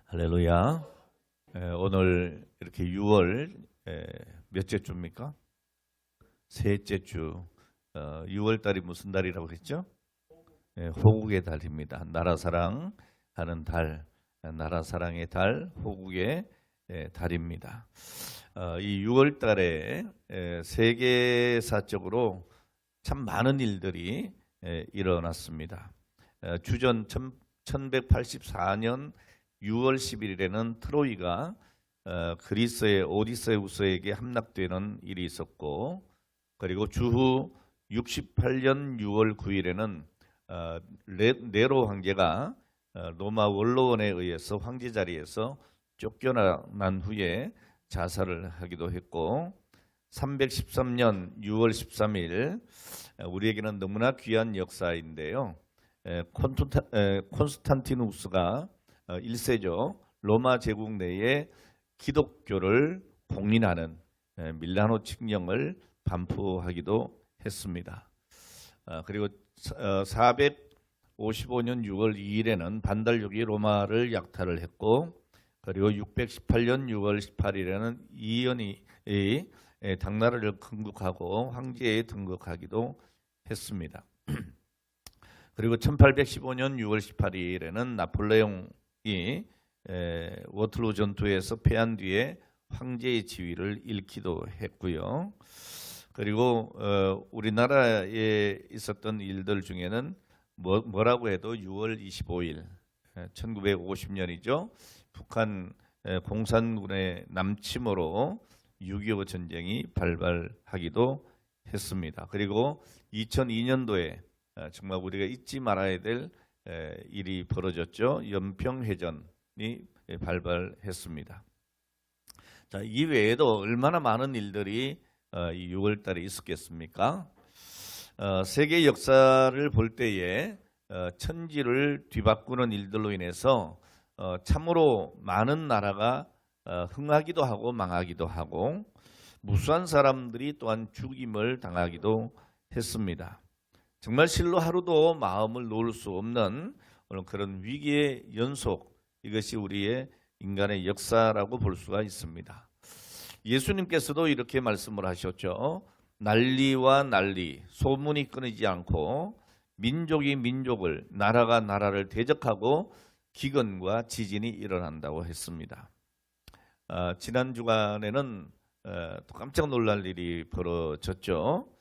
할렐루야. 오늘 이렇게 6월 몇째 주입니까? 셋째 주. 6월 달이 무슨 달이라고 했죠? 호국의 달입니다. 나라 사랑하는 달, 나라 사랑의 달, 호국의 달입니다. 이 6월 달에 세계사적으로 참 많은 일들이 일어났습니다. 주전 1184년 6월 11일에는 트로이가 그리스의 오디세우스에게 함락되는 일이 있었고, 그리고 주후 68년 6월 9일에는 네로 황제가 로마 원로원에 의해서 황제 자리에서 쫓겨난 후에 자살을 하기도 했고, 313년 6월 13일 우리에게는 너무나 귀한 역사인데요. 콘스탄티누스가 1세죠. 로마 제국 내에 기독교를 공인하는 밀라노 칙령을 반포하기도 했습니다. 그리고 455년 6월 2일에는 반달육이 로마를 약탈을 했고, 그리고 618년 6월 18일에는 이연이 당나라를 건국하고 황제에 등극하기도 했습니다. 그리고 1815년 6월 18일에는 나폴레옹이 워틀로 전투에서 패한 뒤에 황제의 지위를 잃기도 했고요. 그리고 우리나라에 있었던 일들 중에는 뭐라고 해도 6월 25일 1950년이죠. 북한 공산군의 남침으로 6.25 전쟁이 발발하기도 했습니다. 그리고 2002년도에 정말 우리가 잊지 말아야 될 일이 벌어졌죠. 연평해전이 발발했습니다. 자, 이 외에도 얼마나 많은 일들이 이 6월 달에 있었겠습니까? 세계 역사를 볼 때에 천지를 뒤바꾸는 일들로 인해서 참으로 많은 나라가 흥하기도 하고 망하기도 하고, 무수한 사람들이 또한 죽임을 당하기도 했습니다. 정말 실로 하루도 마음을 놓을 수 없는 그런 위기의 연속, 이것이 우리의 인간의 역사라고 볼 수가 있습니다. 예수님께서도 이렇게 말씀을 하셨죠. 난리와 난리, 소문이 끊이지 않고 민족이 민족을, 나라가 나라를 대적하고 기근과 지진이 일어난다고 했습니다. 지난 주간에는 또 깜짝 놀랄 일이 벌어졌죠.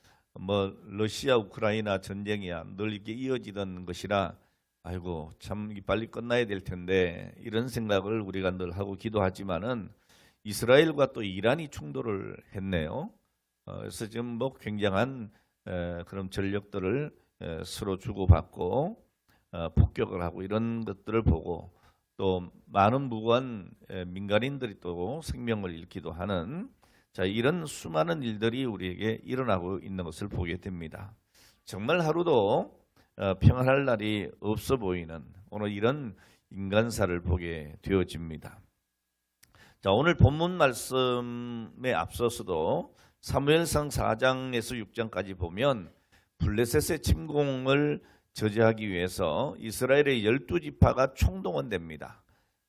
러시아 우크라이나 전쟁이야 늘 이렇게 이어지던 것이라 아이고 참 빨리 끝나야 될 텐데 이런 생각을 우리가 늘 하고 기도하지만은 이스라엘과 또 이란이 충돌을 했네요. 그래서 지금 굉장한 그런 전력들을 서로 주고받고 폭격을 하고 이런 것들을 보고, 또 많은 무고한 민간인들이 또 생명을 잃기도 하는, 자, 이런 수많은 일들이 우리에게 일어나고 있는 것을 보게 됩니다. 정말 하루도 평안할 날이 없어 보이는 오늘 이런 인간사를 보게 되어집니다. 자, 오늘 본문 말씀에 앞서서도 사무엘상 4장에서 6장까지 보면 블레셋의 침공을 저지하기 위해서 이스라엘의 12지파가 총동원됩니다.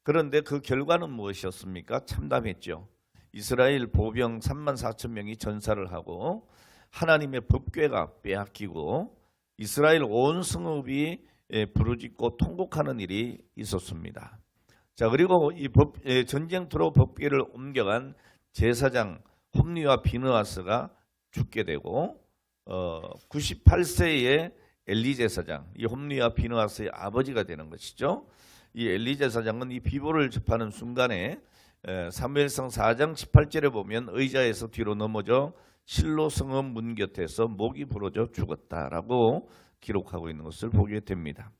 그런데 그 결과는 무엇이었습니까? 참담했죠. 이스라엘 보병 34,000명이 전사를 하고 하나님의 법궤가 빼앗기고 이스라엘 온 성읍이 부르짖고 통곡하는 일이 있었습니다. 자, 그리고 이 전쟁터로 법궤를 옮겨간 제사장 홈리와 비느하스가 죽게 되고 98세의 엘리 제사장, 이 홈리와 비느하스의 아버지가 되는 것이죠. 이 엘리 제사장은 이 비보를 접하는 순간에 사무엘상 4장 18절에 보면 의자에서 뒤로 넘어져 실로 성읍 문 곁에서 목이 부러져 죽었다라고 기록하고 있는 것을 보게 됩니다.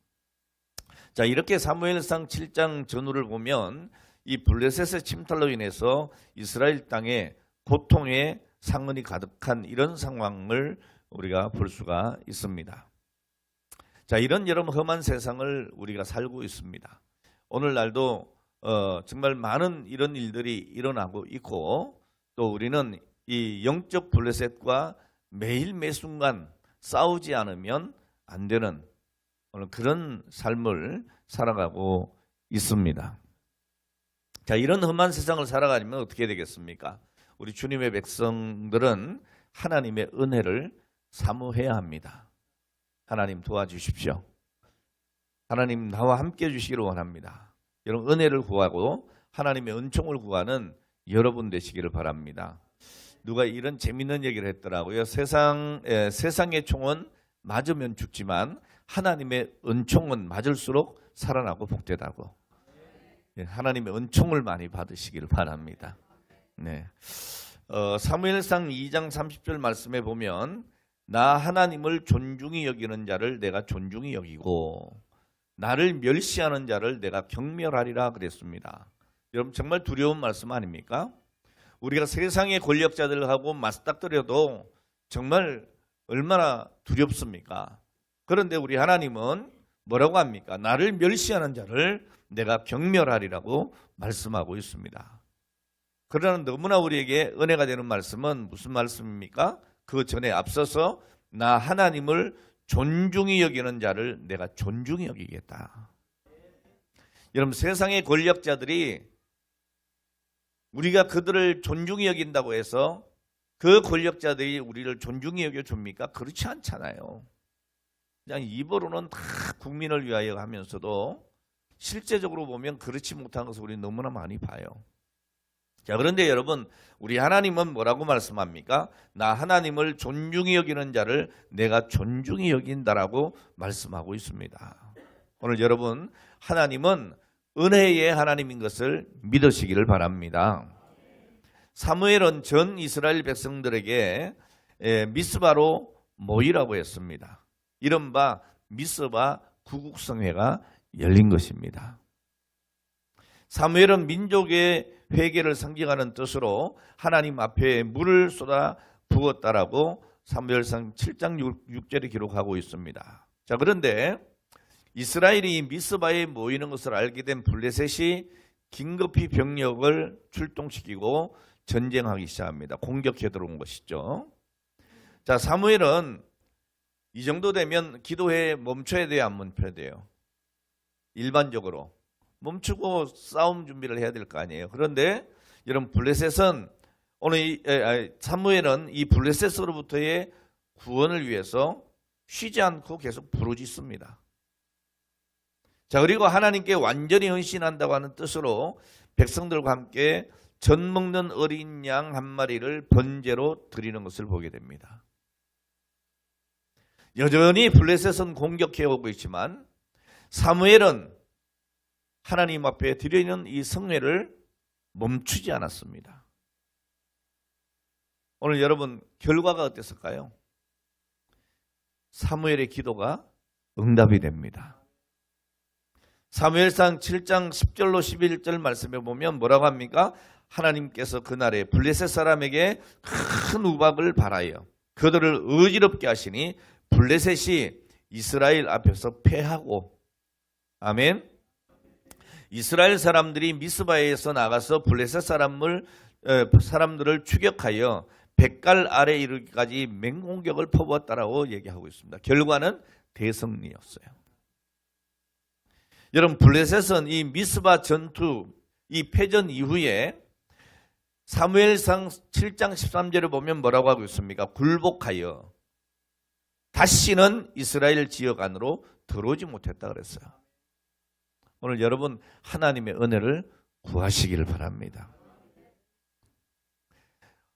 자, 이렇게 사무엘상 7장 전후를 보면 이 블레셋의 침탈로 인해서 이스라엘 땅에 고통의 상흔이 가득한 이런 상황을 우리가 볼 수가 있습니다. 자, 이런 여러분 험한 세상을 우리가 살고 있습니다. 오늘날도 정말 많은 이런 일들이 일어나고 있고, 또 우리는 이 영적 블레셋과 매일 매순간 싸우지 않으면 안 되는 그런 삶을 살아가고 있습니다. 자, 이런 험한 세상을 살아가려면 어떻게 되겠습니까? 우리 주님의 백성들은 하나님의 은혜를 사모해야 합니다. 하나님 도와주십시오. 하나님 나와 함께 해주시기를 원합니다. 여러분 은혜를 구하고 하나님의 은총을 구하는 여러분 되시기를 바랍니다. 누가 이런 재밌는 얘기를 했더라고요. 세상의 총은 맞으면 죽지만 하나님의 은총은 맞을수록 살아나고 복되다고. 하나님의 은총을 많이 받으시기를 바랍니다. 네. 사무엘상 2장 30절 말씀에 보면 나 하나님을 존중히 여기는 자를 내가 존중히 여기고 나를 멸시하는 자를 내가 경멸하리라 그랬습니다. 여러분 정말 두려운 말씀 아닙니까? 우리가 세상의 권력자들하고 맞닥뜨려도 정말 얼마나 두렵습니까? 그런데 우리 하나님은 뭐라고 합니까? 나를 멸시하는 자를 내가 경멸하리라고 말씀하고 있습니다. 그러나 너무나 우리에게 은혜가 되는 말씀은 무슨 말씀입니까? 그 전에 앞서서 나 하나님을 존중히 여기는 자를 내가 존중히 여기겠다. 여러분 세상의 권력자들이 우리가 그들을 존중히 여긴다고 해서 그 권력자들이 우리를 존중히 여겨줍니까? 그렇지 않잖아요. 그냥 입으로는 다 국민을 위하여 하면서도 실제적으로 보면 그렇지 못한 것을 우리 너무나 많이 봐요. 자, 그런데 여러분 우리 하나님은 뭐라고 말씀합니까? 나 하나님을 존중히 여기는 자를 내가 존중히 여긴다라고 말씀하고 있습니다. 오늘 여러분 하나님은 은혜의 하나님인 것을 믿으시기를 바랍니다. 사무엘은 전 이스라엘 백성들에게 미스바로 모이라고 했습니다. 이른바 미스바 구국성회가 열린 것입니다. 사무엘은 민족의 회개를 상징하는 뜻으로 하나님 앞에 물을 쏟아 부었다라고 사무엘상 7장 6절에 기록하고 있습니다. 자, 그런데 이스라엘이 미스바에 모이는 것을 알게 된 블레셋이 긴급히 병력을 출동시키고 전쟁하기 시작합니다. 공격해 들어온 것이죠. 자, 사무엘은 이 정도 되면 기도회에 멈춰야 돼요, 안 멈춰야 돼요? 일반적으로 멈추고 싸움 준비를 해야 될 거 아니에요. 그런데 여러분 블레셋은 오늘 사무엘은 이 블레셋으로부터의 구원을 위해서 쉬지 않고 계속 부르짖습니다. 자, 그리고 하나님께 완전히 헌신한다고 하는 뜻으로 백성들과 함께 젖 먹는 어린 양 한 마리를 번제로 드리는 것을 보게 됩니다. 여전히 블레셋은 공격해 오고 있지만 사무엘은 하나님 앞에 드리는 이 성회를 멈추지 않았습니다. 오늘 여러분 결과가 어땠을까요? 사무엘의 기도가 응답이 됩니다. 사무엘상 7장 10절로 11절 말씀에 보면 뭐라고 합니까? 하나님께서 그날에 블레셋 사람에게 큰 우박을 발하여 그들을 어지럽게 하시니 블레셋이 이스라엘 앞에서 패하고, 아멘. 이스라엘 사람들이 미스바에서 나가서 블레셋 사람들을 추격하여 백갈 아래 이르기까지 맹공격을 퍼부었다라고 얘기하고 있습니다. 결과는 대승리였어요. 여러분 블레셋은 이 미스바 전투, 이 패전 이후에 사무엘상 7장 13절에 보면 뭐라고 하고 있습니까? 굴복하여 다시는 이스라엘 지역 안으로 들어오지 못했다 그랬어요. 오늘 여러분 하나님의 은혜를 구하시기를 바랍니다.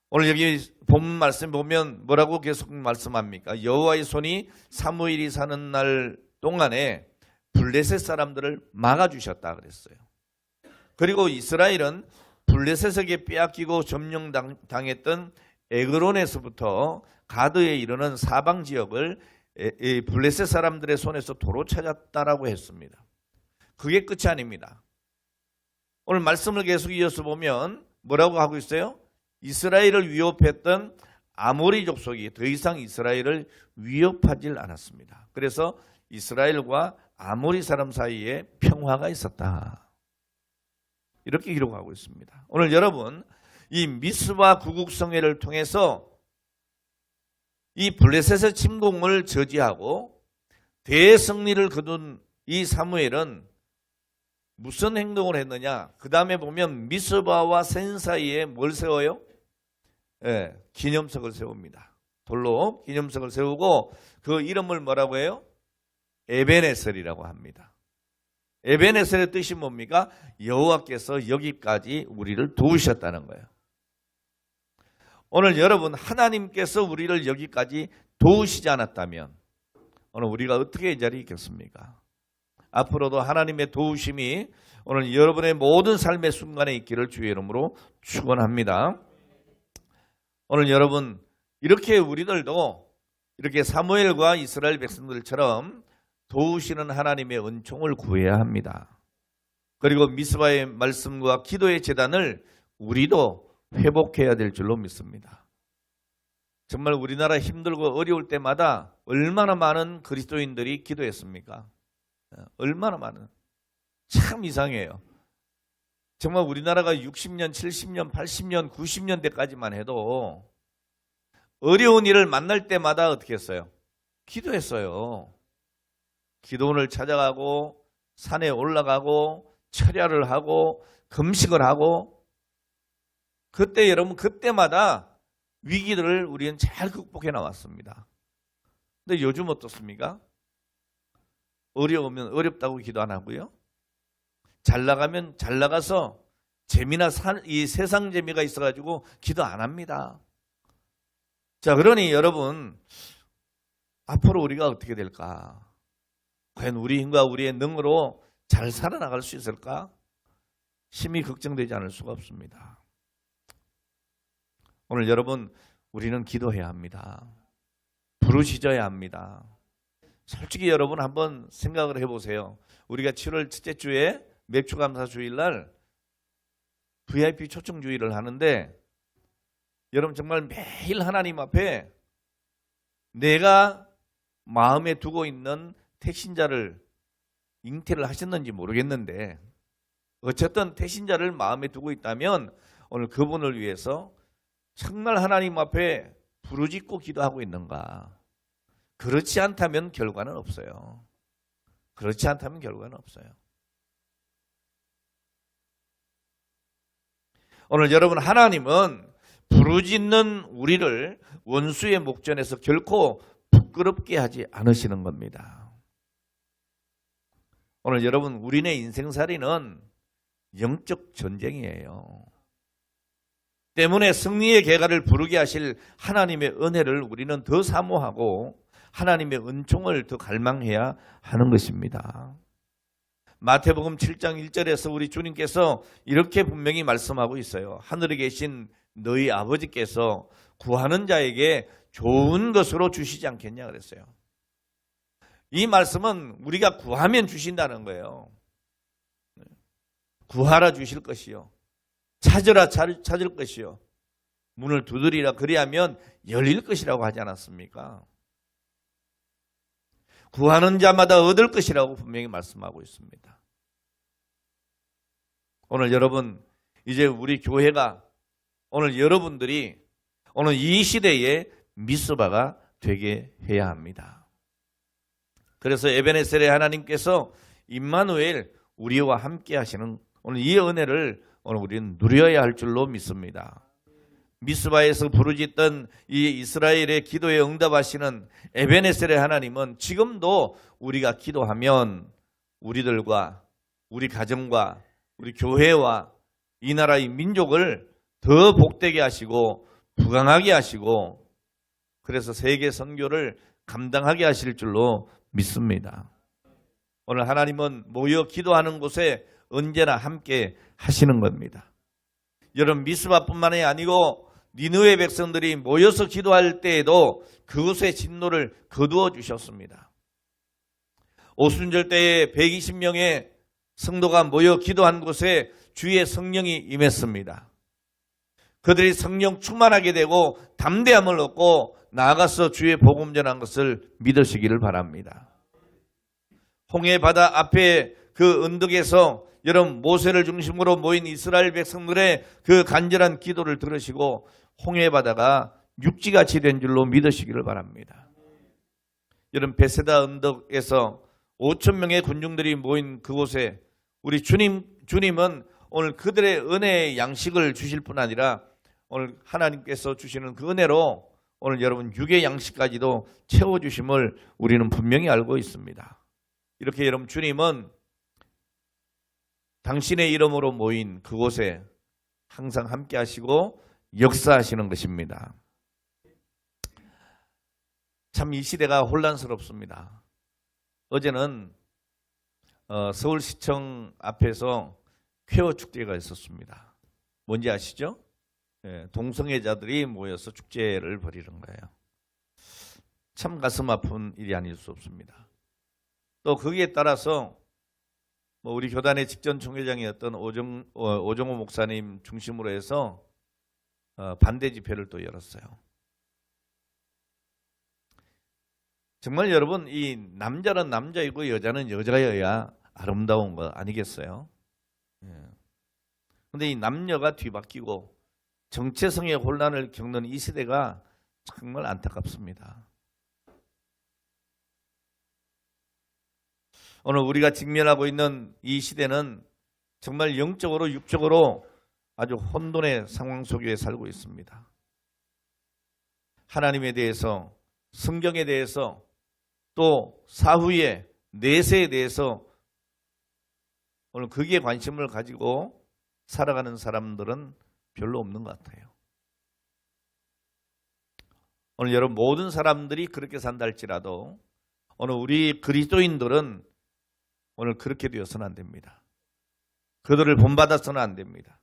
오늘 여기 본문 말씀 보면 뭐라고 계속 말씀합니까? 여호와의 손이 사무엘이 사는 날 동안에 블레셋 사람들을 막아주셨다 그랬어요. 그리고 이스라엘은 블레셋에게 빼앗기고 점령당했던 에그론에서부터 가드에 이르는 사방 지역을 블레셋 사람들의 손에서 도로 찾았다라고 했습니다. 그게 끝이 아닙니다. 오늘 말씀을 계속 이어서 보면 뭐라고 하고 있어요? 이스라엘을 위협했던 아모리 족속이 더 이상 이스라엘을 위협하지 않았습니다. 그래서 이스라엘과 아모리 사람 사이에 평화가 있었다. 이렇게 기록하고 있습니다. 오늘 여러분 이 미스바 구국성회를 통해서 이 블레셋의 침공을 저지하고 대승리를 거둔 이 사무엘은 무슨 행동을 했느냐? 그 다음에 보면 미스바와 센 사이에 뭘 세워요? 예, 기념석을 세웁니다. 돌로 기념석을 세우고 그 이름을 뭐라고 해요? 에베네셀이라고 합니다. 에베네셀의 뜻이 뭡니까? 여호와께서 여기까지 우리를 도우셨다는 거예요. 오늘 여러분, 하나님께서 우리를 여기까지 도우시지 않았다면 오늘 우리가 어떻게 이 자리에 있겠습니까? 앞으로도 하나님의 도우심이 오늘 여러분의 모든 삶의 순간에 있기를 주의 이름으로 축원합니다. 오늘 여러분, 이렇게 우리들도 이렇게 사무엘과 이스라엘 백성들처럼 도우시는 하나님의 은총을 구해야 합니다. 그리고 미스바의 말씀과 기도의 재단을 우리도 회복해야 될 줄로 믿습니다. 정말 우리나라 힘들고 어려울 때마다 얼마나 많은 그리스도인들이 기도했습니까? 얼마나 많은. 참 이상해요. 정말 우리나라가 60년, 70년, 80년, 90년대까지만 해도 어려운 일을 만날 때마다 어떻게 했어요? 기도했어요. 기도원을 찾아가고 산에 올라가고 철야를 하고 금식을 하고 그때 여러분 그때마다 위기들을 우리는 잘 극복해 나왔습니다. 근데 요즘 어떻습니까? 어려우면 어렵다고 기도 안 하고요. 잘 나가면 잘 나가서 재미나 이 세상 재미가 있어가지고 기도 안 합니다. 자, 그러니 여러분 앞으로 우리가 어떻게 될까? 과연 우리 힘과 우리의 능으로 잘 살아나갈 수 있을까? 심히 걱정되지 않을 수가 없습니다. 오늘 여러분 우리는 기도해야 합니다. 부르짖어야 합니다. 솔직히 여러분 한번 생각을 해보세요. 우리가 7월 첫째 주에 맥주감사 주일날 VIP 초청주의를 하는데 여러분 정말 매일 하나님 앞에 내가 마음에 두고 있는 택신자를 잉태를 하셨는지 모르겠는데 어쨌든 택신자를 마음에 두고 있다면 오늘 그분을 위해서 정말 하나님 앞에 부르짖고 기도하고 있는가? 그렇지 않다면 결과는 없어요. 그렇지 않다면 결과는 없어요. 오늘 여러분 하나님은 부르짖는 우리를 원수의 목전에서 결코 부끄럽게 하지 않으시는 겁니다. 오늘 여러분 우리네 인생살이는 영적 전쟁이에요. 때문에 승리의 계가를 부르게 하실 하나님의 은혜를 우리는 더 사모하고 하나님의 은총을 더 갈망해야 하는 것입니다. 마태복음 7장 1절에서 우리 주님께서 이렇게 분명히 말씀하고 있어요. 하늘에 계신 너희 아버지께서 구하는 자에게 좋은 것으로 주시지 않겠냐 그랬어요. 이 말씀은 우리가 구하면 주신다는 거예요. 구하라 주실 것이요. 찾으라 찾을 것이요. 문을 두드리라 그리하면 열릴 것이라고 하지 않았습니까? 구하는 자마다 얻을 것이라고 분명히 말씀하고 있습니다. 오늘 여러분 이제 우리 교회가 오늘 여러분들이 오늘 이 시대에 미스바가 되게 해야 합니다. 그래서 에베네셀의 하나님께서 임마누엘 우리와 함께 하시는 오늘 이 은혜를 오늘 우리는 누려야 할 줄로 믿습니다. 미스바에서 부르짖던 이 이스라엘의 기도에 응답하시는 에베네셀의 하나님은 지금도 우리가 기도하면 우리들과 우리 가정과 우리 교회와 이 나라의 민족을 더 복되게 하시고 부강하게 하시고 그래서 세계 선교를 감당하게 하실 줄로 믿습니다. 오늘 하나님은 모여 기도하는 곳에 언제나 함께 하시는 겁니다. 여러분 미스바뿐만이 아니고 니느웨 백성들이 모여서 기도할 때에도 그곳의 진노를 거두어 주셨습니다. 오순절 때에 120명의 성도가 모여 기도한 곳에 주의 성령이 임했습니다. 그들이 성령 충만하게 되고 담대함을 얻고 나아가서 주의 복음 전한 것을 믿으시기를 바랍니다. 홍해 바다 앞에 그 언덕에서 여러분 모세를 중심으로 모인 이스라엘 백성들의 그 간절한 기도를 들으시고 홍해 바다가 육지같이 된 줄로 믿으시기를 바랍니다. 여러분 베세다 언덕에서 5천 명의 군중들이 모인 그곳에 우리 주님은 오늘 그들의 은혜의 양식을 주실 뿐 아니라 오늘 하나님께서 주시는 그 은혜로 오늘 여러분 육의 양식까지도 채워주심을 우리는 분명히 알고 있습니다. 이렇게 여러분 주님은 당신의 이름으로 모인 그곳에 항상 함께 하시고 역사하시는 것입니다. 참 이 시대가 혼란스럽습니다. 어제는 서울시청 앞에서 퀘어 축제가 있었습니다. 뭔지 아시죠? 동성애자들이 모여서 축제를 벌이는 거예요. 참 가슴 아픈 일이 아닐 수 없습니다. 또 거기에 따라서 우리 교단의 직전 총회장이었던 오정호 목사님 중심으로 해서 반대 집회를 또 열었어요. 정말 여러분, 이 남자는 남자이고 여자는 여자여야 아름다운 거 아니겠어요? 그런데 이 남녀가 뒤바뀌고 정체성의 혼란을 겪는 이 시대가 정말 안타깝습니다. 오늘 우리가 직면하고 있는 이 시대는 정말 영적으로 육적으로 아주 혼돈의 상황 속에 살고 있습니다. 하나님에 대해서, 성경에 대해서, 또 사후의 내세에 대해서 오늘 거기에 관심을 가지고 살아가는 사람들은 별로 없는 것 같아요. 오늘 여러분 모든 사람들이 그렇게 산다 할지라도 오늘 우리 그리스도인들은 오늘 그렇게 되어서는 안 됩니다. 그들을 본받아서는 안 됩니다.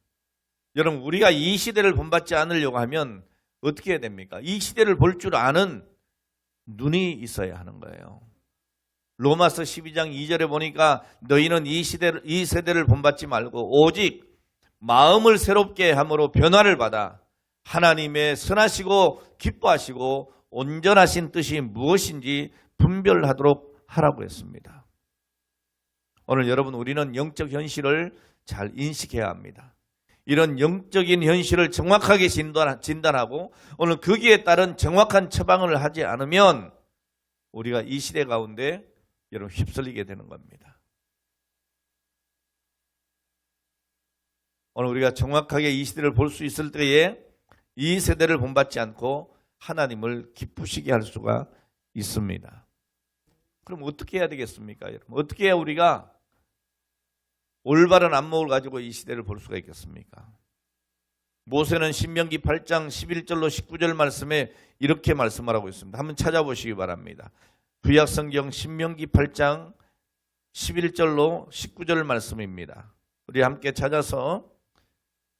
여러분 우리가 이 시대를 본받지 않으려고 하면 어떻게 해야 됩니까? 이 시대를 볼 줄 아는 눈이 있어야 하는 거예요. 로마서 12장 2절에 보니까 너희는 이 세대를 본받지 말고 오직 마음을 새롭게 함으로 변화를 받아 하나님의 선하시고 기뻐하시고 온전하신 뜻이 무엇인지 분별하도록 하라고 했습니다. 오늘 여러분 우리는 영적 현실을 잘 인식해야 합니다. 이런 영적인 현실을 정확하게 진단하고 오늘 거기에 따른 정확한 처방을 하지 않으면 우리가 이 시대 가운데 여러분 휩쓸리게 되는 겁니다. 오늘 우리가 정확하게 이 시대를 볼 수 있을 때에 이 세대를 본받지 않고 하나님을 기쁘시게 할 수가 있습니다. 그럼 어떻게 해야 되겠습니까? 여러분? 어떻게 해야 우리가 올바른 안목을 가지고 이 시대를 볼 수가 있겠습니까? 모세는 신명기 8장 11절로 19절 말씀에 이렇게 말씀을 하고 있습니다. 한번 찾아보시기 바랍니다. 구약성경 신명기 8장 11절로 19절 말씀입니다. 우리 함께 찾아서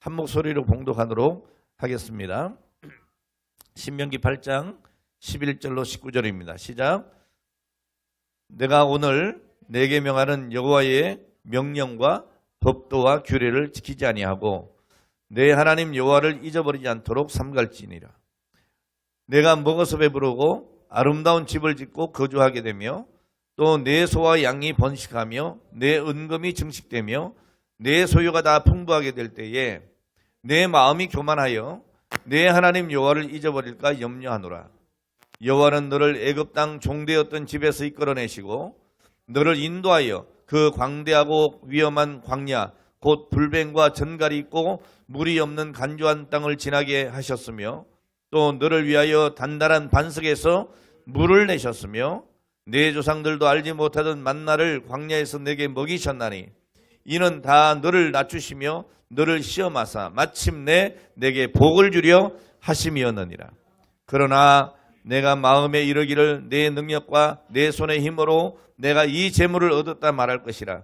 한 목소리로 봉독하도록 하겠습니다. 신명기 8장 11절로 19절입니다. 시작. 내가 오늘 내게 명하는 여호와의 명령과 법도와 규례를 지키지 아니하고 내 하나님 여호와를 잊어버리지 않도록 삼갈지니라. 내가 먹어서 배부르고 아름다운 집을 짓고 거주하게 되며 또 내 소와 양이 번식하며 내 은금이 증식되며 내 소유가 다 풍부하게 될 때에 내 마음이 교만하여 내 하나님 여호와를 잊어버릴까 염려하노라. 여호와는 너를 애굽 땅 종되었던 집에서 이끌어내시고 너를 인도하여 그 광대하고 위험한 광야 곧 불뱀과 전갈이 있고 물이 없는 간조한 땅을 지나게 하셨으며 또 너를 위하여 단단한 반석에서 물을 내셨으며 내 조상들도 알지 못하던 만나를 광야에서 내게 먹이셨나니 이는 다 너를 낮추시며 너를 시험하사 마침내 내게 복을 주려 하심이었느니라. 그러나 내가 마음에 이르기를 내 능력과 내 손의 힘으로 내가 이 재물을 얻었다 말할 것이라.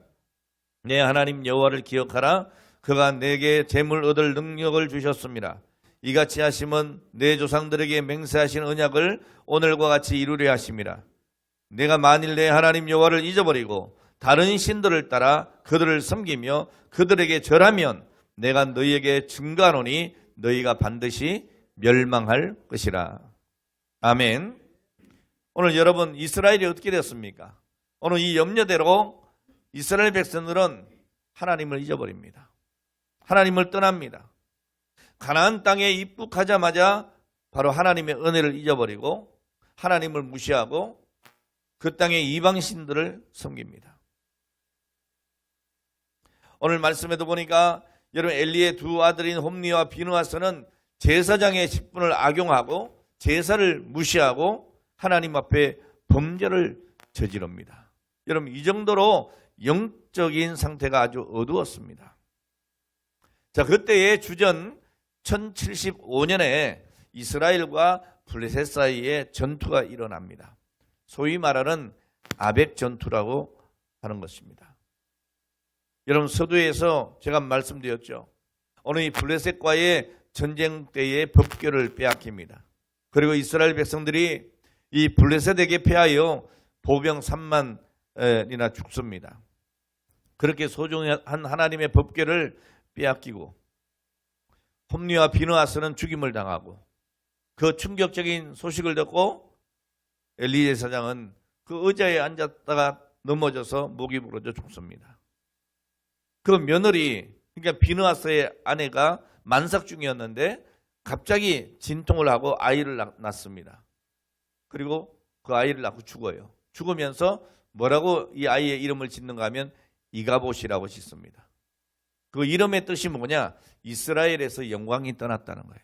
내 하나님 여호와를 기억하라. 그가 내게 재물 얻을 능력을 주셨습니다. 이같이 하심은 내 조상들에게 맹세하신 언약을 오늘과 같이 이루려 하심이라. 내가 만일 내 하나님 여호와를 잊어버리고 다른 신들을 따라 그들을 섬기며 그들에게 절하면 내가 너희에게 증거하노니 너희가 반드시 멸망할 것이라. 아멘. 오늘 여러분 이스라엘이 어떻게 됐습니까? 오늘 이 염려대로 이스라엘 백성들은 하나님을 잊어버립니다. 하나님을 떠납니다. 가나안 땅에 입국하자마자 바로 하나님의 은혜를 잊어버리고 하나님을 무시하고 그 땅의 이방신들을 섬깁니다. 오늘 말씀에도 보니까 여러분 엘리의 두 아들인 홈리와 비느하스는 제사장의 직분을 악용하고 제사를 무시하고 하나님 앞에 범죄를 저지릅니다. 여러분 이 정도로 영적인 상태가 아주 어두웠습니다. 자, 그때의 주전 1075년에 이스라엘과 블레셋 사이에 전투가 일어납니다. 소위 말하는 아벡 전투라고 하는 것입니다. 여러분 서두에서 제가 말씀드렸죠. 오늘 이 블레셋과의 전쟁 때의 법궤를 빼앗깁니다. 그리고 이스라엘 백성들이 이 블레셋에게 패하여 보병 3만이나 죽습니다. 그렇게 소중한 하나님의 법궤를 빼앗기고 홈리와 비느하스는 죽임을 당하고 그 충격적인 소식을 듣고 엘리 제사장은 그 의자에 앉았다가 넘어져서 목이 부러져 죽습니다. 그 며느리, 그러니까 비느하스의 아내가 만삭 중이었는데 갑자기 진통을 하고 아이를 낳습니다. 그리고 그 아이를 낳고 죽어요. 죽으면서 뭐라고 이 아이의 이름을 짓는가 하면 이가봇이라고 짓습니다. 그 이름의 뜻이 뭐냐? 이스라엘에서 영광이 떠났다는 거예요.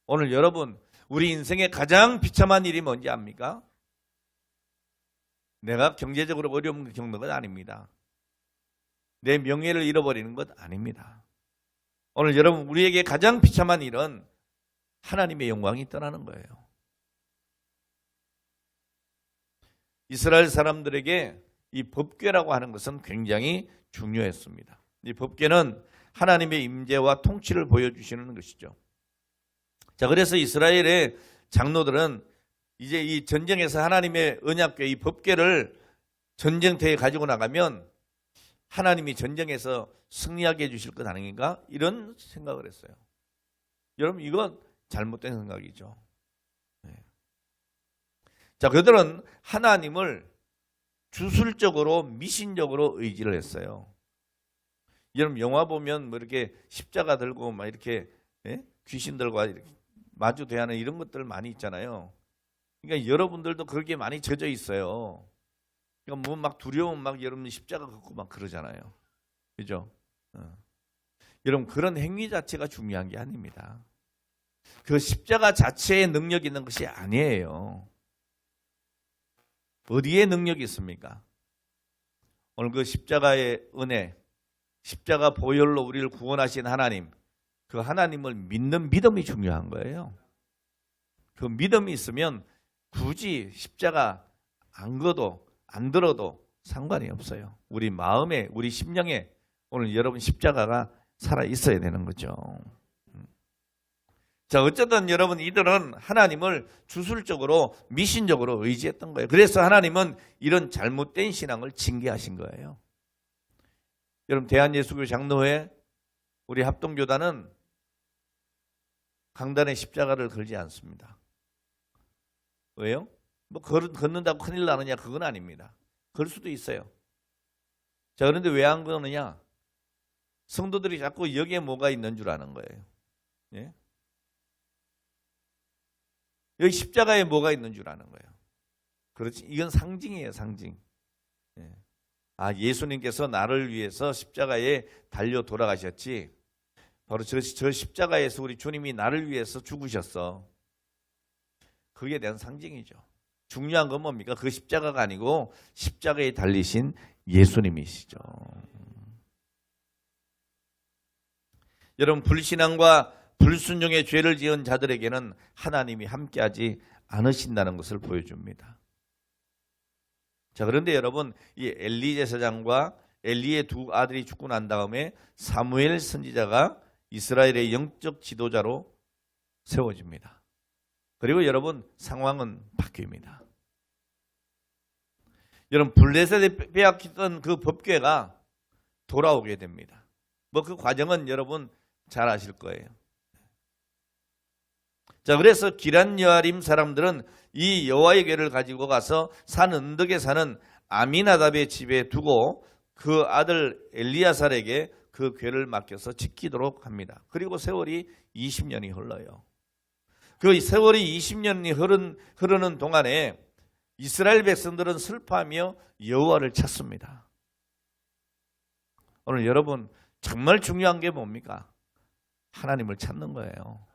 오늘 여러분, 우리 인생의 가장 비참한 일이 뭔지 압니까? 내가 경제적으로 어려움을 겪는 것 아닙니다. 내 명예를 잃어버리는 것 아닙니다. 오늘 여러분, 우리에게 가장 비참한 일은 하나님의 영광이 떠나는 거예요. 이스라엘 사람들에게 이 법궤라고 하는 것은 굉장히 중요했습니다. 이 법궤는 하나님의 임재와 통치를 보여주시는 것이죠. 자, 그래서 이스라엘의 장로들은 이제 이 전쟁에서 하나님의 언약궤, 이 법궤를 전쟁터에 가지고 나가면 하나님이 전쟁에서 승리하게 해주실 것 아닌가? 이런 생각을 했어요. 여러분, 이건 잘못된 생각이죠. 네. 자, 그들은 하나님을 주술적으로 미신적으로 의지를 했어요. 여러분 영화 보면 뭐 이렇게 십자가 들고 막 이렇게 귀신들과 이렇게 마주 대하는 이런 것들 많이 있잖아요. 그러니까 여러분들도 그렇게 많이 젖어 있어요. 그러니까 뭐 막 두려움 막 여러분 십자가 걷고 막 그러잖아요. 그죠? 여러분 그런 행위 자체가 중요한 게 아닙니다. 그 십자가 자체에 능력이 있는 것이 아니에요. 어디에 능력이 있습니까? 오늘 그 십자가의 은혜, 십자가 보혈로 우리를 구원하신 하나님, 그 하나님을 믿는 믿음이 중요한 거예요. 그 믿음이 있으면 굳이 십자가 안 걷어도 안 들어도 상관이 없어요. 우리 마음에, 우리 심령에 오늘 여러분 십자가가 살아 있어야 되는 거죠. 자, 어쨌든 여러분 이들은 하나님을 주술적으로 미신적으로 의지했던 거예요. 그래서 하나님은 이런 잘못된 신앙을 징계하신 거예요. 여러분 대한예수교 장로회 우리 합동교단은 강단에 십자가를 걸지 않습니다. 왜요? 뭐 걷는다고 큰일 나느냐? 그건 아닙니다. 걸 수도 있어요. 자, 그런데 왜 안 거느냐? 성도들이 자꾸 여기에 뭐가 있는 줄 아는 거예요. 예? 여기 십자가에 뭐가 있는 줄 아는 거예요. 그렇지? 이건 상징이에요, 상징. 예. 아, 예수님께서 나를 위해서 십자가에 달려 돌아가셨지. 바로 저 십자가에서 우리 주님이 나를 위해서 죽으셨어. 그게 대한 상징이죠. 중요한 건 뭡니까? 그 십자가가 아니고 십자가에 달리신 예수님이시죠. 여러분 불신앙과 불순종의 죄를 지은 자들에게는 하나님이 함께하지 않으신다는 것을 보여줍니다. 자, 그런데 여러분 이 엘리 제사장과 엘리의 두 아들이 죽고 난 다음에 사무엘 선지자가 이스라엘의 영적 지도자로 세워집니다. 그리고 여러분 상황은 바뀝니다. 여러분 블레셋에 빼앗겼던 그 법궤가 돌아오게 됩니다. 뭐 그 과정은 여러분 잘 아실 거예요. 자, 그래서 기란 여아림 사람들은 이 여호와의 궤를 가지고 가서 산 언덕에 사는 아미나답의 집에 두고 그 아들 엘리야살에게 그 궤를 맡겨서 지키도록 합니다. 그리고 세월이 20년이 흘러요. 그 세월이 20년이 흐르는 동안에 이스라엘 백성들은 슬퍼하며 여호와를 찾습니다. 오늘 여러분 정말 중요한 게 뭡니까? 하나님을 찾는 거예요.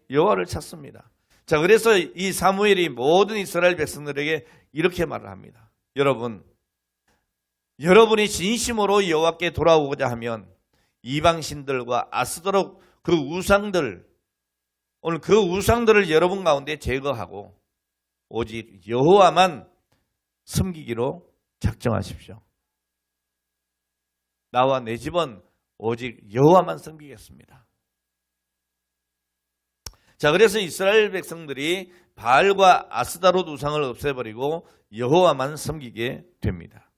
여호와를 찾습니다. 자, 그래서 이 사무엘이 모든 이스라엘 백성들에게 이렇게 말을 합니다. 여러분이 진심으로 여호와께 돌아오고자 하면 이방신들과 아스도록 그 우상들, 오늘 그 우상들을 여러분 가운데 제거하고 오직 여호와만 섬기기로 작정하십시오. 나와 내 집은 오직 여호와만 섬기겠습니다. 자, 그래서 이스라엘 백성들이 바알과 아스다롯 우상을 없애버리고 여호와만 섬기게 됩니다.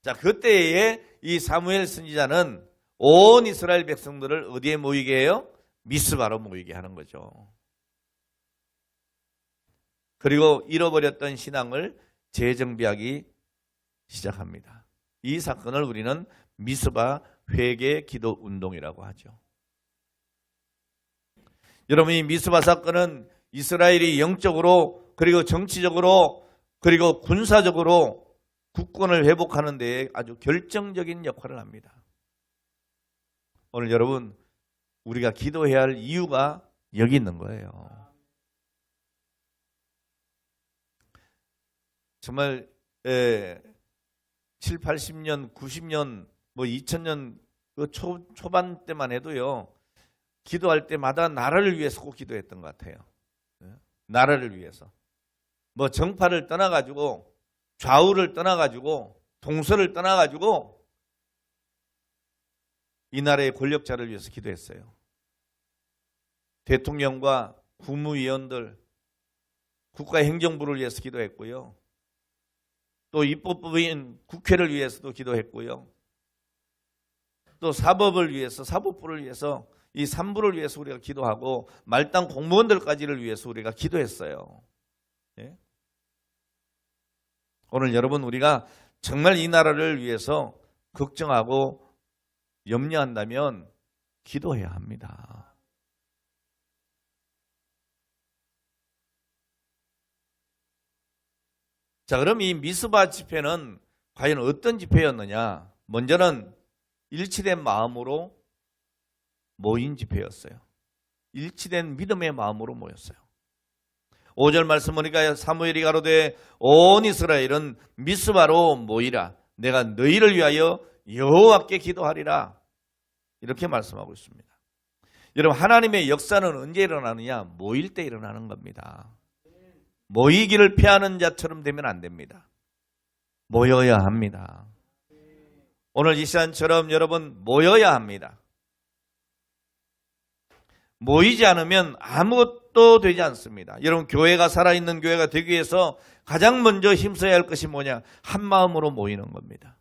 자, 그때에 이 사무엘 선지자는 온 이스라엘 백성들을 어디에 모이게 해요? 미스바로 모이게 하는 거죠. 그리고 잃어버렸던 신앙을 재정비하기 시작합니다. 이 사건을 우리는 미스바 회개 기도 운동이라고 하죠. 여러분, 이 미스바 사건은 이스라엘이 영적으로 그리고 정치적으로 그리고 군사적으로 국권을 회복하는 데 아주 결정적인 역할을 합니다. 오늘 여러분, 우리가 기도해야 할 이유가 여기 있는 거예요. 정말 7, 80년, 90년, 2000년 그 초반 때만 해도요, 기도할 때마다 나라를 위해서 꼭 기도했던 것 같아요. 나라를 위해서. 정파를 떠나가지고, 좌우를 떠나가지고, 동서를 떠나가지고 이 나라의 권력자를 위해서 기도했어요. 대통령과 국무위원들, 국가행정부를 위해서 기도했고요. 또 입법부인 국회를 위해서도 기도했고요. 또 사법을 위해서, 사법부를 위해서, 이 3부를 위해서 우리가 기도하고 말단 공무원들까지를 위해서 우리가 기도했어요. 예? 오늘 여러분, 우리가 정말 이 나라를 위해서 걱정하고 염려한다면 기도해야 합니다. 자, 그럼 이 미스바 집회는 과연 어떤 집회였느냐? 먼저는 일치된 마음으로 모인 집회였어요. 일치된 믿음의 마음으로 모였어요. 5절 말씀 보니까 사무엘이 가로되 온 이스라엘은 미스바로 모이라. 내가 너희를 위하여 여호와께 기도하리라. 이렇게 말씀하고 있습니다. 여러분, 하나님의 역사는 언제 일어나느냐? 모일 때 일어나는 겁니다. 모이기를 피하는 자처럼 되면 안 됩니다. 모여야 합니다. 오늘 이 시간처럼 여러분 모여야 합니다. 모이지 않으면 아무것도 되지 않습니다. 여러분, 교회가 살아있는 교회가 되기 위해서 가장 먼저 힘써야 할 것이 뭐냐? 한 마음으로 모이는 겁니다.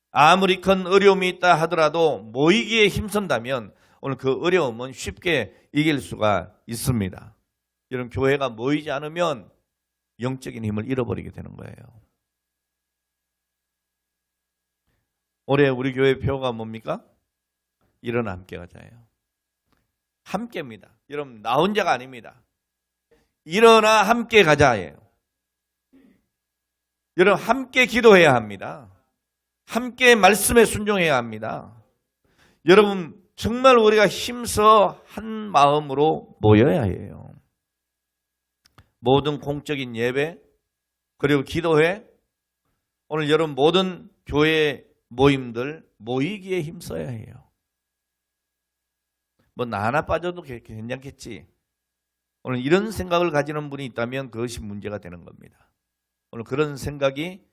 아무리 큰 어려움이 있다 하더라도 모이기에 힘쓴다면 오늘 그 어려움은 쉽게 이길 수가 있습니다. 여러분, 교회가 모이지 않으면 영적인 힘을 잃어버리게 되는 거예요. 올해 우리 교회 표가 뭡니까? 일어나 함께 가자예요. 함께입니다. 여러분, 나 혼자가 아닙니다. 일어나 함께 가자예요. 여러분, 함께 기도해야 합니다. 함께 말씀에 순종해야 합니다. 여러분, 정말 우리가 힘써 한 마음으로 모여야 해요. 모든 공적인 예배 그리고 기도회, 오늘 여러분 모든 교회 모임들 모이기에 힘써야 해요. 나 하나 빠져도 괜찮겠지. 오늘 이런 생각을 가지는 분이 있다면 그것이 문제가 되는 겁니다. 오늘 그런 생각이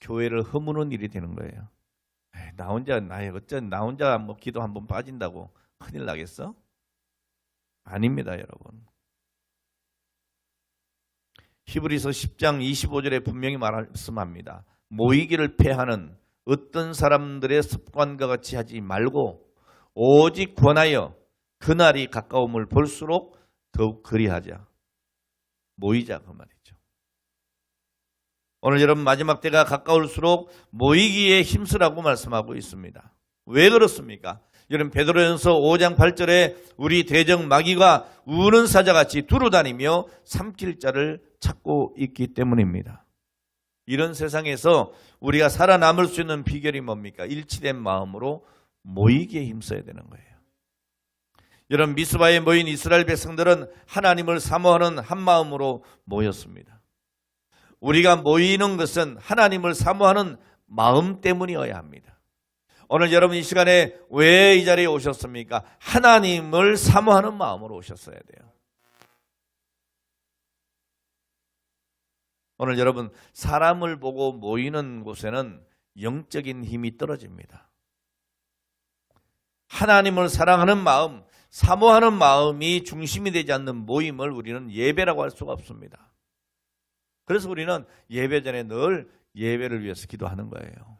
교회를 허무는 일이 되는 거예요. 나 혼자 나 혼자 기도 한번 빠진다고 큰일 나겠어? 아닙니다, 여러분. 히브리서 10장 25절에 분명히 말씀합니다. 모이기를 패하는 어떤 사람들의 습관과 같이 하지 말고 오직 권하여 그날이 가까움을 볼수록 더욱 그리하자. 모이자, 그 말이죠. 오늘 여러분, 마지막 때가 가까울수록 모이기에 힘쓰라고 말씀하고 있습니다. 왜 그렇습니까? 여러분, 베드로전서 5장 8절에 우리 대적 마귀가 우는 사자같이 두루다니며 삼킬 자를 찾고 있기 때문입니다. 이런 세상에서 우리가 살아남을 수 있는 비결이 뭡니까? 일치된 마음으로 모이기에 힘써야 되는 거예요. 여러분, 미스바에 모인 이스라엘 백성들은 하나님을 사모하는 한 마음으로 모였습니다. 우리가 모이는 것은 하나님을 사모하는 마음 때문이어야 합니다. 오늘 여러분 이 시간에 왜 이 자리에 오셨습니까? 하나님을 사모하는 마음으로 오셨어야 돼요. 오늘 여러분, 사람을 보고 모이는 곳에는 영적인 힘이 떨어집니다. 하나님을 사랑하는 마음, 사모하는 마음이 중심이 되지 않는 모임을 우리는 예배라고 할 수가 없습니다. 그래서 우리는 예배 전에 늘 예배를 위해서 기도하는 거예요.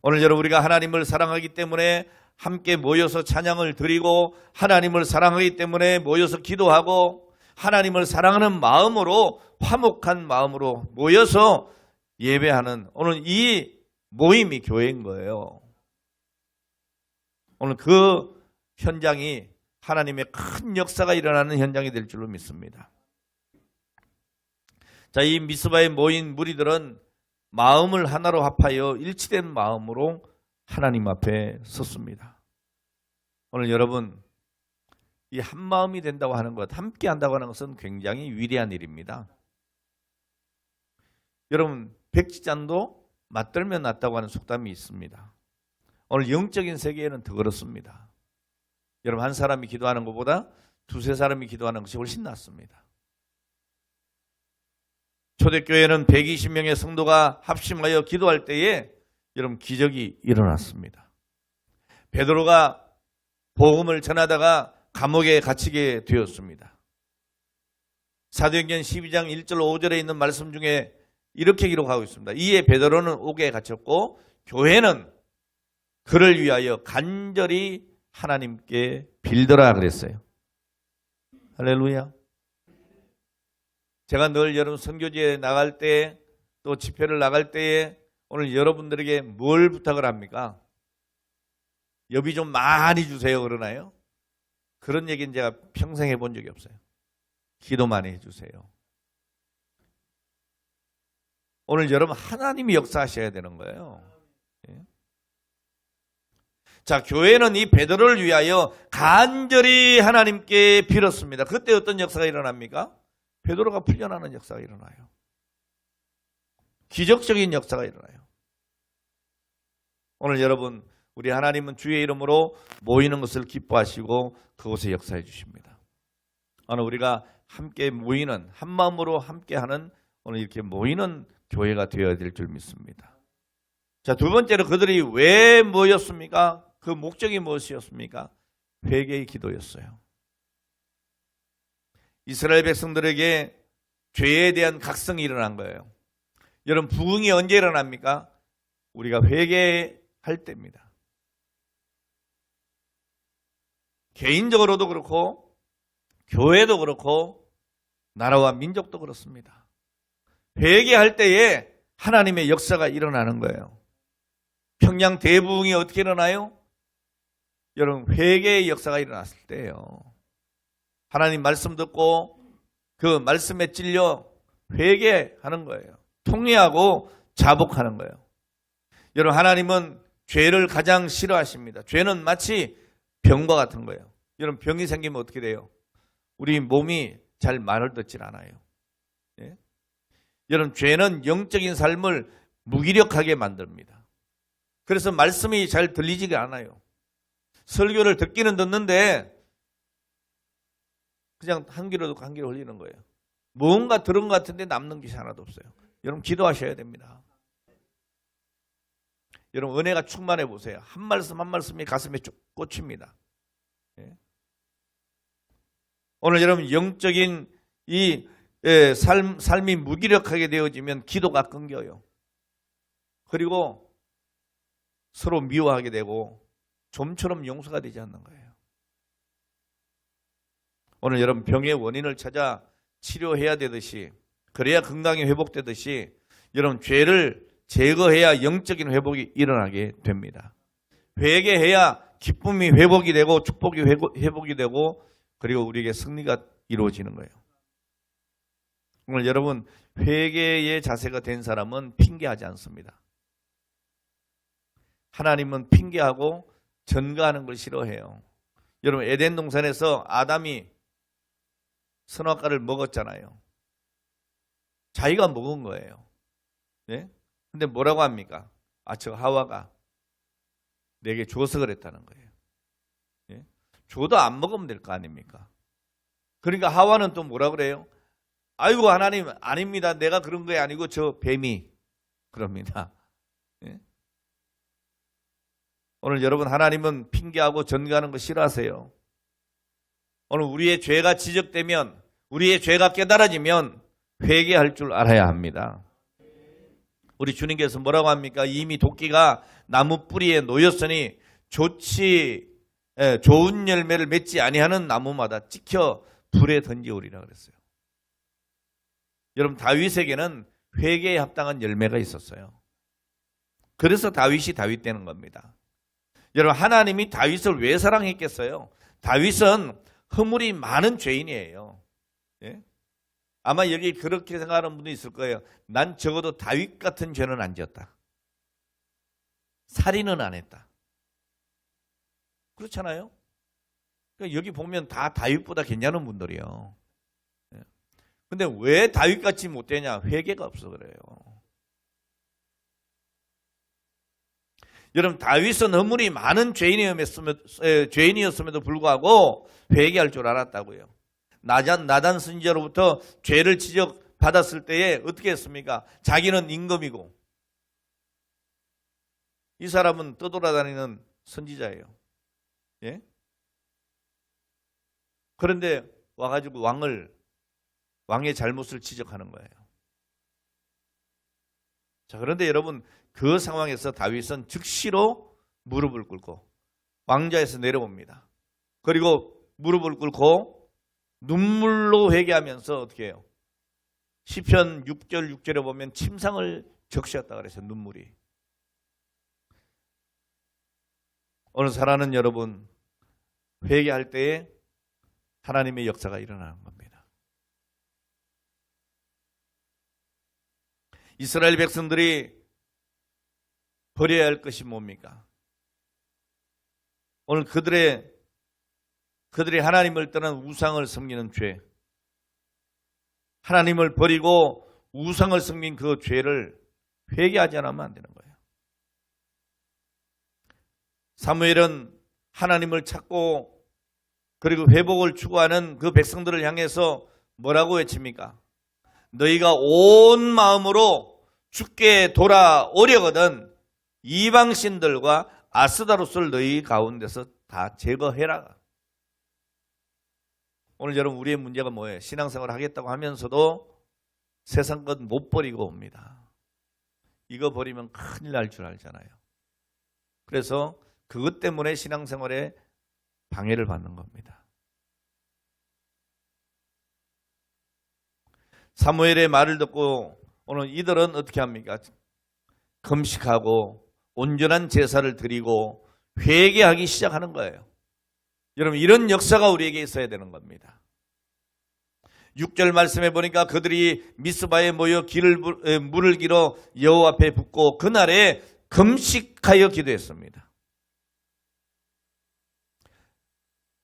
오늘 여러분, 우리가 하나님을 사랑하기 때문에 함께 모여서 찬양을 드리고, 하나님을 사랑하기 때문에 모여서 기도하고, 하나님을 사랑하는 마음으로, 화목한 마음으로 모여서 예배하는 오늘 이 모임이 교회인 거예요. 오늘 그 현장이 하나님의 큰 역사가 일어나는 현장이 될 줄로 믿습니다. 자, 이 미스바에 모인 무리들은 마음을 하나로 합하여 일치된 마음으로 하나님 앞에 섰습니다. 오늘 여러분, 이 한 마음이 된다고 하는 것, 함께 한다고 하는 것은 굉장히 위대한 일입니다. 여러분, 백지잔도 맞들면 낫다고 하는 속담이 있습니다. 오늘 영적인 세계에는 더 그렇습니다. 여러분, 한 사람이 기도하는 것보다 두세 사람이 기도하는 것이 훨씬 낫습니다. 초대교회는 120명의 성도가 합심하여 기도할 때에 여러분 기적이 일어났습니다. 베드로가 복음을 전하다가 감옥에 갇히게 되었습니다. 사도행전 12장 1절 5절에 있는 말씀 중에 이렇게 기록하고 있습니다. 이에 베드로는 옥에 갇혔고 교회는 그를 위하여 간절히 하나님께 빌더라 그랬어요. 할렐루야. 제가 늘 여러분 선교지에 나갈 때, 또 집회를 나갈 때에 오늘 여러분들에게 뭘 부탁을 합니까? 여비 좀 많이 주세요 그러나요? 그런 얘기는 제가 평생 해본 적이 없어요. 기도 많이 해주세요. 오늘 여러분 하나님이 역사하셔야 되는 거예요. 자, 교회는 이 베드로를 위하여 간절히 하나님께 빌었습니다. 그때 어떤 역사가 일어납니까? 베드로가 풀려나는 역사가 일어나요. 기적적인 역사가 일어나요. 오늘 여러분, 우리 하나님은 주의 이름으로 모이는 것을 기뻐하시고 그곳에 역사해 주십니다. 오늘 우리가 함께 모이는, 한 마음으로 함께하는 오늘 이렇게 모이는 교회가 되어야 될 줄 믿습니다. 자, 두 번째로 그들이 왜 모였습니까? 그 목적이 무엇이었습니까? 회개의 기도였어요. 이스라엘 백성들에게 죄에 대한 각성이 일어난 거예요. 여러분, 부흥이 언제 일어납니까? 우리가 회개할 때입니다. 개인적으로도 그렇고 교회도 그렇고 나라와 민족도 그렇습니다. 회개할 때에 하나님의 역사가 일어나는 거예요. 평양 대부흥이 어떻게 일어나요? 여러분, 회개의 역사가 일어났을 때예요. 하나님 말씀 듣고 그 말씀에 찔려 회개하는 거예요. 통회하고 자복하는 거예요. 여러분, 하나님은 죄를 가장 싫어하십니다. 죄는 마치 병과 같은 거예요. 여러분, 병이 생기면 어떻게 돼요? 우리 몸이 잘 말을 듣질 않아요. 예? 여러분, 죄는 영적인 삶을 무기력하게 만듭니다. 그래서 말씀이 잘 들리지가 않아요. 설교를 듣기는 듣는데 그냥 한 귀로 듣고 한 귀로 흘리는 거예요. 뭔가 들은 것 같은데 남는 것이 하나도 없어요. 여러분, 기도하셔야 됩니다. 여러분, 은혜가 충만해 보세요. 한 말씀 한 말씀이 가슴에 쭉 꽂힙니다. 예? 오늘 여러분, 영적인 이 삶이 무기력하게 되어지면 기도가 끊겨요. 그리고 서로 미워하게 되고 좀처럼 용서가 되지 않는 거예요. 오늘 여러분, 병의 원인을 찾아 치료해야 되듯이, 그래야 건강이 회복되듯이 여러분, 죄를 제거해야 영적인 회복이 일어나게 됩니다. 회개해야 기쁨이 회복이 되고 축복이 회복이 되고 그리고 우리에게 승리가 이루어지는 거예요. 오늘 여러분 회개의 자세가 된 사람은 핑계하지 않습니다. 하나님은 핑계하고 전가하는 걸 싫어해요. 여러분 에덴 동산에서 아담이 선악과를 먹었잖아요. 자기가 먹은 거예요. 네? 근데 뭐라고 합니까? 저 하와가 내게 줘서 그랬다는 거예요. 네? 줘도 안 먹으면 될 거 아닙니까? 그러니까 하와는 또 뭐라 그래요? 아이고 하나님 아닙니다. 내가 그런 게 아니고 저 뱀이 그럽니다. 네? 오늘 여러분 하나님은 핑계하고 전가하는 거 싫어하세요. 오늘 우리의 죄가 지적되면 우리의 죄가 깨달아지면 회개할 줄 알아야 합니다. 우리 주님께서 뭐라고 합니까? 이미 도끼가 나무 뿌리에 놓였으니 좋은 열매를 맺지 아니하는 나무마다 찍혀 불에 던지오리라 그랬어요. 여러분 다윗에게는 회개에 합당한 열매가 있었어요. 그래서 다윗이 다윗 되는 겁니다. 여러분 하나님이 다윗을 왜 사랑했겠어요? 다윗은 허물이 많은 죄인이에요. 예? 아마 여기 그렇게 생각하는 분도 있을 거예요. 난 적어도 다윗 같은 죄는 안 지었다. 살인은 안 했다. 그렇잖아요. 그러니까 여기 보면 다 다윗보다 괜찮은 분들이에요. 근데 왜 다윗같이 못되냐? 회개가 없어 그래요. 여러분 다윗은 허물이 많은 죄인이었음에도 불구하고 회개할 줄 알았다고요. 나단 선지자로부터 죄를 지적받았을 때에 어떻게 했습니까? 자기는 임금이고 이 사람은 떠돌아다니는 선지자예요. 예? 그런데 와가지고 왕의 잘못을 지적하는 거예요. 자, 그런데 여러분 그 상황에서 다윗은 즉시로 무릎을 꿇고 왕좌에서 내려옵니다. 그리고 무릎을 꿇고 눈물로 회개하면서 어떻게 해요? 시편 6절 6절에 보면 침상을 적시었다 그래서 눈물이. 오늘 사랑하는 여러분 회개할 때에 하나님의 역사가 일어나는 겁니다. 이스라엘 백성들이 버려야 할 것이 뭡니까? 오늘 그들이 하나님을 떠난 우상을 섬기는 죄, 하나님을 버리고 우상을 섬긴 그 죄를 회개하지 않으면 안 되는 거예요. 사무엘은 하나님을 찾고 그리고 회복을 추구하는 그 백성들을 향해서 뭐라고 외칩니까? 너희가 온 마음으로 주께 돌아오려거든 이방신들과 아스다롯을 너희 가운데서 다 제거해라. 오늘 여러분 우리의 문제가 뭐예요? 신앙생활을 하겠다고 하면서도 세상 것 못 버리고 옵니다. 이거 버리면 큰일 날 줄 알잖아요. 그래서 그것 때문에 신앙생활에 방해를 받는 겁니다. 사무엘의 말을 듣고 오늘 이들은 어떻게 합니까? 금식하고 온전한 제사를 드리고 회개하기 시작하는 거예요. 여러분 이런 역사가 우리에게 있어야 되는 겁니다. 6절 말씀해 보니까 그들이 미스바에 모여 물을 길어 여호와 앞에 붓고 그날에 금식하여 기도했습니다.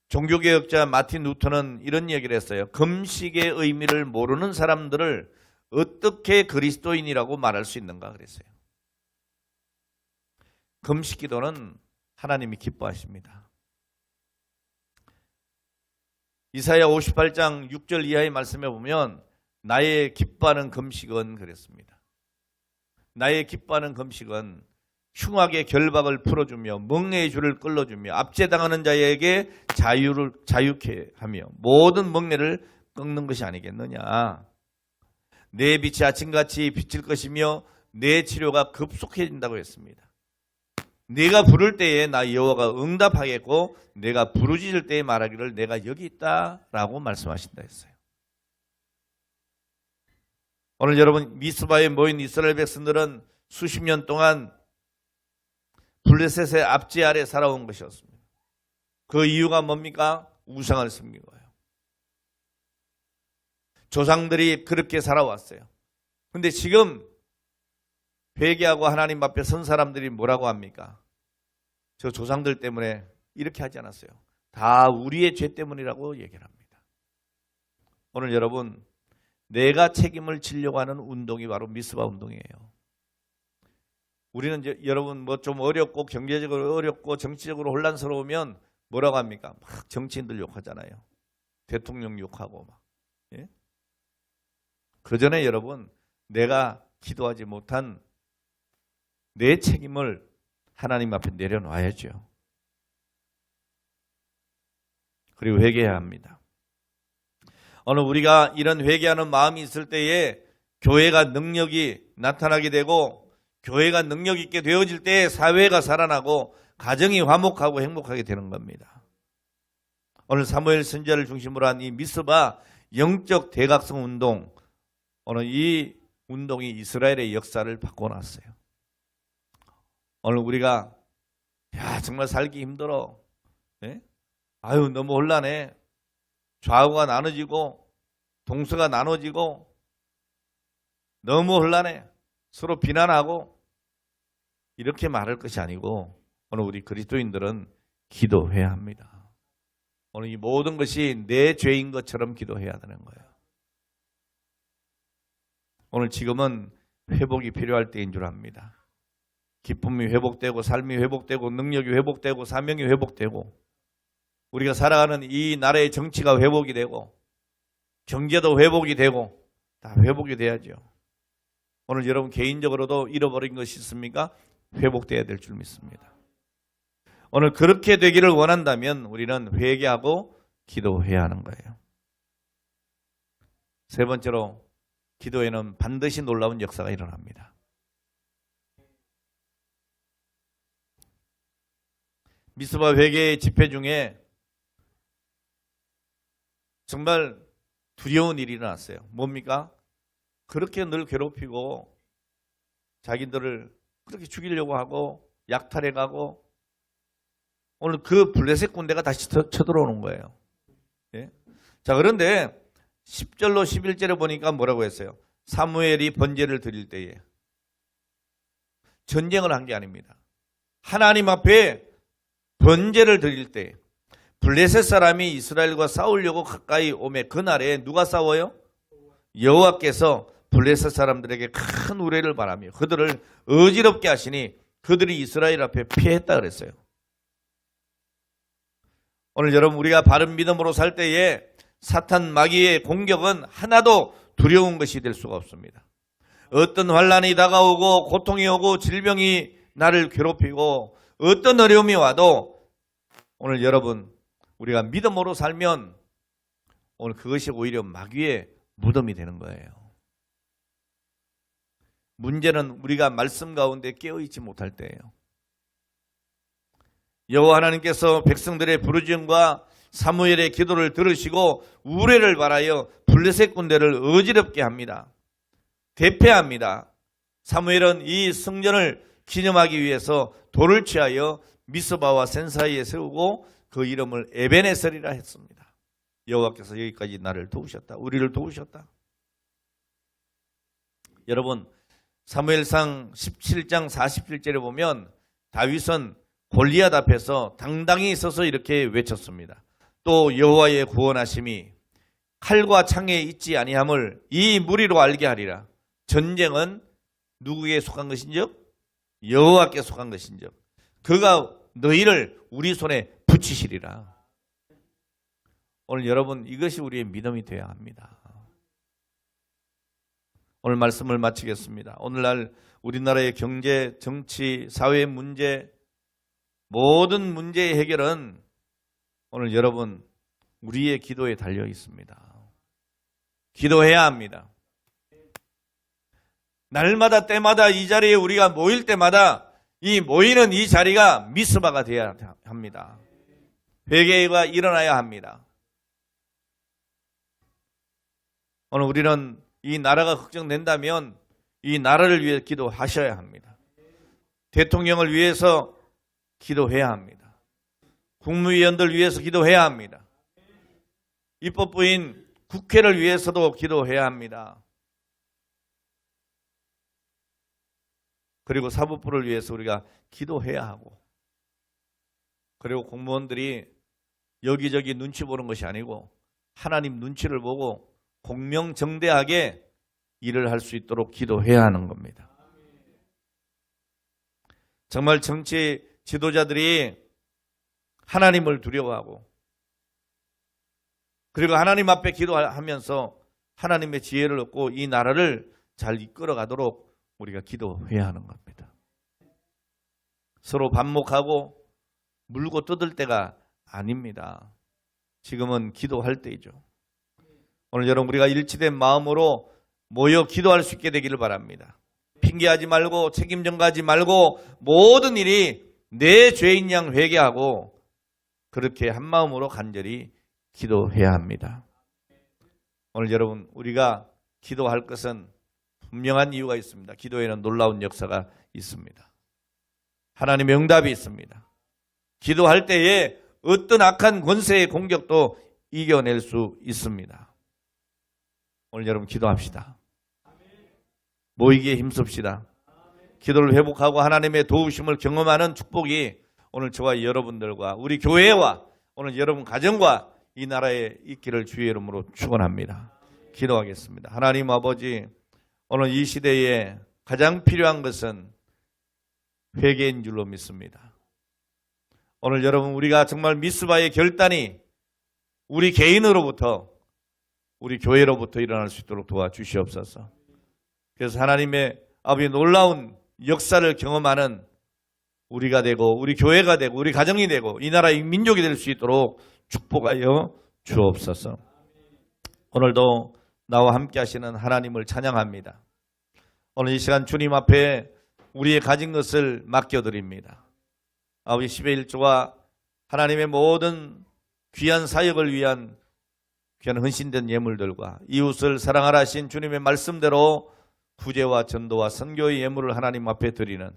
종교개혁자 마틴 루터는 이런 얘기를 했어요. 금식의 의미를 모르는 사람들을 어떻게 그리스도인이라고 말할 수 있는가 그랬어요. 금식 기도는 하나님이 기뻐하십니다. 이사야 58장 6절 이하의 말씀에 보면 나의 기뻐하는 금식은 그랬습니다. 나의 기뻐하는 금식은 흉악의 결박을 풀어주며 멍에의 줄을 끌어주며 압제당하는 자에게 자유케 하며 모든 멍에를 꺾는 것이 아니겠느냐. 내 빛이 아침같이 비칠 것이며 내 치료가 급속해진다고 했습니다. 내가 부를 때에 나 여호와가 응답하겠고 내가 부르짖을 때에 말하기를 내가 여기 있다라고 말씀하신다 했어요. 오늘 여러분 미스바에 모인 이스라엘 백성들은 수십 년 동안 블레셋의 압제 아래 살아온 것이었습니다. 그 이유가 뭡니까? 우상을 섬긴 거예요. 조상들이 그렇게 살아왔어요. 근데 지금 회개하고 하나님 앞에 선 사람들이 뭐라고 합니까? 저 조상들 때문에 이렇게 하지 않았어요. 다 우리의 죄 때문이라고 얘기를 합니다. 오늘 여러분, 내가 책임을 지려고 하는 운동이 바로 미스바 운동이에요. 우리는 여러분 뭐 좀 어렵고 경제적으로 어렵고 정치적으로 혼란스러우면 뭐라고 합니까? 막 정치인들 욕하잖아요. 대통령 욕하고 막. 예? 그 전에 여러분, 내가 기도하지 못한 내 책임을 하나님 앞에 내려놔야죠. 그리고 회개해야 합니다. 오늘 우리가 이런 회개하는 마음이 있을 때에 교회가 능력이 나타나게 되고 교회가 능력 있게 되어질 때 사회가 살아나고 가정이 화목하고 행복하게 되는 겁니다. 오늘 사무엘 선지자를 중심으로 한 이 미스바 영적 대각성 운동, 오늘 이 운동이 이스라엘의 역사를 바꿔놨어요. 오늘 우리가 정말 살기 힘들어. 예? 아유 너무 혼란해. 좌우가 나눠지고 동서가 나눠지고 너무 혼란해. 서로 비난하고 이렇게 말할 것이 아니고 오늘 우리 그리스도인들은 기도해야 합니다. 오늘 이 모든 것이 내 죄인 것처럼 기도해야 되는 거예요. 오늘 지금은 회복이 필요할 때인 줄 압니다. 기쁨이 회복되고 삶이 회복되고 능력이 회복되고 사명이 회복되고 우리가 살아가는 이 나라의 정치가 회복이 되고 경제도 회복이 되고 다 회복이 돼야죠. 오늘 여러분 개인적으로도 잃어버린 것이 있습니까? 회복돼야 될 줄 믿습니다. 오늘 그렇게 되기를 원한다면 우리는 회개하고 기도해야 하는 거예요. 세 번째로 기도에는 반드시 놀라운 역사가 일어납니다. 미스바 회개의 집회 중에 정말 두려운 일이 일어났어요. 뭡니까? 그렇게 늘 괴롭히고 자기들을 그렇게 죽이려고 하고 약탈해가고 오늘 그 블레셋 군대가 다시 쳐들어오는 거예요. 예? 자, 그런데 10절로 11절에 보니까 뭐라고 했어요? 사무엘이 번제를 드릴 때에 전쟁을 한 게 아닙니다. 하나님 앞에 번제를 드릴 때 블레셋 사람이 이스라엘과 싸우려고 가까이 오매 그날에 누가 싸워요? 여호와께서 블레셋 사람들에게 큰 우레를 바라며 그들을 어지럽게 하시니 그들이 이스라엘 앞에 피했다 그랬어요. 오늘 여러분 우리가 바른 믿음으로 살 때에 사탄 마귀의 공격은 하나도 두려운 것이 될 수가 없습니다. 어떤 환난이 다가오고 고통이 오고 질병이 나를 괴롭히고 어떤 어려움이 와도 오늘 여러분 우리가 믿음으로 살면 오늘 그것이 오히려 마귀의 무덤이 되는 거예요. 문제는 우리가 말씀 가운데 깨어있지 못할 때예요. 여호와 하나님께서 백성들의 부르짖음과 사무엘의 기도를 들으시고 우레를 바라여 블레셋 군대를 어지럽게 합니다. 대패합니다. 사무엘은 이 성전을 기념하기 위해서 돌을 취하여 미스바와 센 사이에 세우고 그 이름을 에베네셀이라 했습니다. 여호와께서 여기까지 나를 도우셨다. 우리를 도우셨다. 여러분 사무엘상 17장 47절에 보면 다윗은 골리앗 앞에서 당당히 서서 이렇게 외쳤습니다. 또 여호와의 구원하심이 칼과 창에 있지 아니함을 이 무리로 알게 하리라. 전쟁은 누구에게 속한 것인즉? 여호와께 속한 것인즉 그가 너희를 우리 손에 붙이시리라. 오늘 여러분 이것이 우리의 믿음이 되어야 합니다. 오늘 말씀을 마치겠습니다. 오늘날 우리나라의 경제, 정치, 사회 문제 모든 문제의 해결은 오늘 여러분 우리의 기도에 달려 있습니다. 기도해야 합니다. 날마다 때마다 이 자리에 우리가 모일 때마다 이 모이는 이 자리가 미스바가 되어야 합니다. 회개가 일어나야 합니다. 오늘 우리는 이 나라가 걱정된다면 이 나라를 위해 기도하셔야 합니다. 대통령을 위해서 기도해야 합니다. 국무위원들 위해서 기도해야 합니다. 입법부인 국회를 위해서도 기도해야 합니다. 그리고 사법부를 위해서 우리가 기도해야 하고, 그리고 공무원들이 여기저기 눈치 보는 것이 아니고 하나님 눈치를 보고 공명정대하게 일을 할 수 있도록 기도해야 하는 겁니다. 정말 정치 지도자들이 하나님을 두려워하고, 그리고 하나님 앞에 기도하면서 하나님의 지혜를 얻고 이 나라를 잘 이끌어가도록 우리가 기도해야 하는 겁니다. 서로 반목하고 물고 뜯을 때가 아닙니다. 지금은 기도할 때이죠. 오늘 여러분 우리가 일치된 마음으로 모여 기도할 수 있게 되기를 바랍니다. 핑계하지 말고 책임 전가하지 말고 모든 일이 내 죄인 양 회개하고 그렇게 한 마음으로 간절히 기도해야 합니다. 오늘 여러분 우리가 기도할 것은 분명한 이유가 있습니다. 기도에는 놀라운 역사가 있습니다. 하나님의 응답이 있습니다. 기도할 때에 어떤 악한 권세의 공격도 이겨낼 수 있습니다. 오늘 여러분 기도합시다. 모이기에 힘씁시다. 기도를 회복하고 하나님의 도우심을 경험하는 축복이 오늘 저와 여러분들과 우리 교회와 오늘 여러분 가정과 이 나라에 있기를 주의 이름으로 축원합니다. 기도하겠습니다. 하나님 아버지, 오늘 이 시대에 가장 필요한 것은 회개인 줄로 믿습니다. 오늘 여러분 우리가 정말 미스바의 결단이 우리 개인으로부터 우리 교회로부터 일어날 수 있도록 도와주시옵소서. 그래서 하나님의 아버지 놀라운 역사를 경험하는 우리가 되고 우리 교회가 되고 우리 가정이 되고 이 나라의 민족이 될 수 있도록 축복하여 주옵소서. 오늘도 나와 함께 하시는 하나님을 찬양합니다. 오늘 이 시간 주님 앞에 우리의 가진 것을 맡겨드립니다. 아버지 10의 1조와 하나님의 모든 귀한 사역을 위한 귀한 헌신된 예물들과 이웃을 사랑하라 하신 주님의 말씀대로 구제와 전도와 선교의 예물을 하나님 앞에 드리는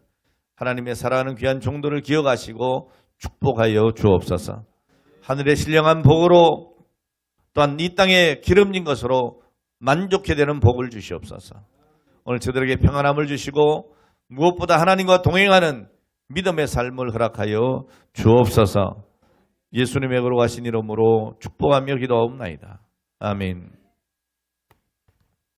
하나님의 사랑하는 귀한 종들을 기억하시고 축복하여 주옵소서. 하늘의 신령한 복으로 또한 이 땅에 기름진 것으로 만족해 되는 복을 주시옵소서. 오늘 저들에게 평안함을 주시고 무엇보다 하나님과 동행하는 믿음의 삶을 허락하여 주옵소서. 예수님의 거룩하신 이름으로 축복하며 기도하옵나이다. 아멘.